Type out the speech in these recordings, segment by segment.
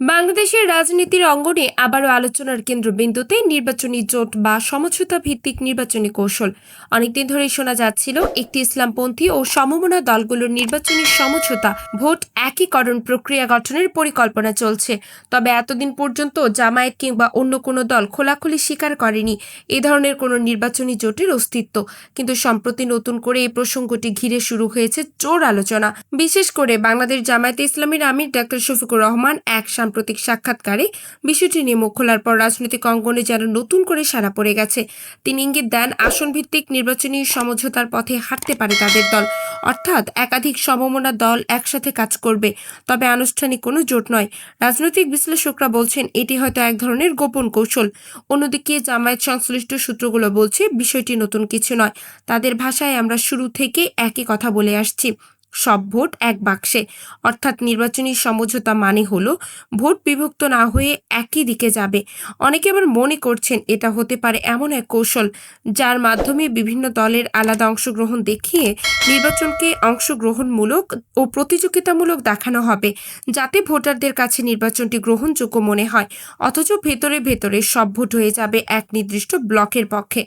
বাংলাদেশের রাজনীতির অঙ্গনে আবারও আলোচনার কেন্দ্রবিন্দুতে নির্বাচনী জোট বা সমঝোতা ভিত্তিক নির্বাচনী কৌশল। অনেকদিন ধরেই শোনা যাচ্ছিল একটি ইসলামপন্থী ও সমমনা দলগুলোর নির্বাচনী সমঝোতা ভোট একীকরণ প্রক্রিয়া গঠনের পরিকল্পনা চলছে। তবে এতদিন পর্যন্ত জামায়াত কিংবা অন্য কোনো দল খোলাখুলি স্বীকার করেনি এ ধরনের কোনো নির্বাচনী জোটের অস্তিত্ব। কিন্তু সম্প্রতি নতুন করে এই প্রসঙ্গটি ঘিরে শুরু হয়েছে জোর আলোচনা। বিশেষ করে বাংলাদেশ জামায়াতে ইসলামীর আমির ডাক্তার শফিকুর রহমান এক সাম্প্রতিক সাক্ষাৎকারে বিষয়টি নিয়ে মুখ খোলার পর রাজনৈতিক অঙ্গনে যেন নতুন করে সাড়া পড়ে গেছে। তিনি ইঙ্গিত দেন আসন ভিত্তিক নির্বাচনী সমঝোতার পথে হাঁটতে পারে তাদের দল, অর্থাৎ একাধিক সমমনা দল একসাথে কাজ করবে, তবে আনুষ্ঠানিক কোনো জোট নয়। রাজনৈতিক বিশ্লেষকরা বলছেন এটি হয়তো এক ধরনের গোপন কৌশল। অন্যদিকে জামায়াত সংশ্লিষ্ট সূত্রগুলো বলছে বিষয়টি নতুন কিছু নয়। তাদের ভাষায় আমরা শুরু থেকে একই কথা বলে আসছি, সব ভোট এক বাক্সে। অর্থাৎ নির্বাচনী সমঝোতা মানে হলো ভোট বিভক্ত না হয়ে একই দিকে যাবে। অনেকে আবার মনে করছেন এটা হতে পারে এমন এক কৌশল যার মাধ্যমে বিভিন্ন দলের আলাদা অংশগ্রহণ দেখিয়ে নির্বাচনকে অংশগ্রহণমূলক ও প্রতিযোগিতামূলক দেখানো হবে, যাতে ভোটারদের কাছে নির্বাচনটি গ্রহণযোগ্য মনে হয়। অথচ ভেতরে ভেতরে সব ভোট হয়ে যাবে এক নির্দিষ্ট ব্লকের পক্ষে।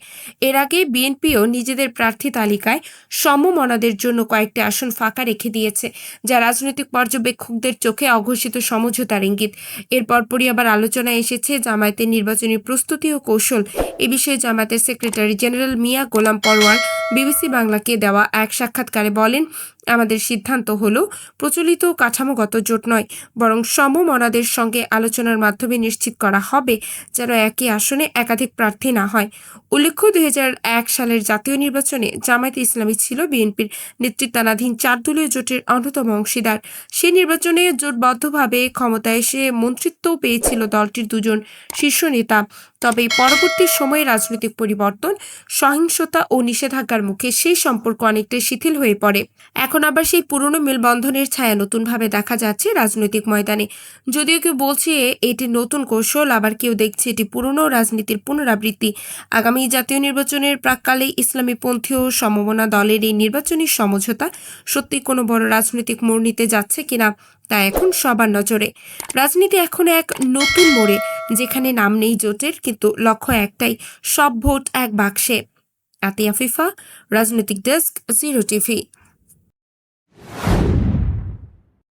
এর আগে বিএনপিও নিজেদের প্রার্থী তালিকায় সমমনাদের জন্য কয়েকটি আসন ফাঁকা রেখে দিয়েছে, যা রাজনৈতিক পর্যবেক্ষকদের চোখে অঘোষিত সমঝোতার ইঙ্গিত। এর পরপরই আবার আলোচনায় এসেছে জামায়াতের নির্বাচনী প্রস্তুতি ও কৌশল। এ বিষয়ে জামায়াতের সেক্রেটারি জেনারেল মিয়া গোলাম পরওয়ার বিবিসি বাংলাকে দেওয়া এক সাক্ষাৎকারে বলেন, আমাদের সিদ্ধান্ত হলো প্রচলিত কাঠামোগত জোট নয়, বরং সমমনাদের সঙ্গে আলোচনার মাধ্যমে নিশ্চিত করা হবে যেন একই আসনে একাধিক প্রার্থী না হয়। উল্লেখ্য, 2001 সালের জাতীয় নির্বাচনে জামায়াতে ইসলামী ছিল বিএনপির নেতৃত্বাধীন 4 দলীয় জোটের অন্যতম অংশীদার। সে নির্বাচনে জোটবদ্ধভাবে ক্ষমতায় এসে মন্ত্রিত্বও পেয়েছিল দলটির দুজন শীর্ষ নেতা। তবে পরবর্তী সময়ে রাজনৈতিক পরিবর্তন, সহিংসতা ও নিষেধাজ্ঞার মুখে সেই সম্পর্ক অনেকটাই শিথিল হয়ে পড়ে। এখন আবার সেই পুরনো মেলবন্ধনের ছায়া নতুনভাবে দেখা যাচ্ছে রাজনৈতিক ময়দানে। যদিও কেউ বলছে এটি নতুন কৌশল, আবার কেউ দেখছে এটি পুরনো রাজনীতির পুনরাবৃত্তি। আগামী জাতীয় নির্বাচনের প্রাক্কালে ইসলামীপন্থী ও সমমনা দলের এই নির্বাচনী সমঝোতা সত্যি কোনো বড় রাজনৈতিক মোড় নিতে যাচ্ছে কিনা তা এখন সবার নজরে। রাজনীতি এখন এক নতুন মোড়ে, যেখানে নাম নেই জোটের, কিন্তু লক্ষ্য একটাই, সব ভোট এক বাক্সে। আতিয়া ফিফা, রাজনৈতিক ডেস্ক, জিরো টিভি।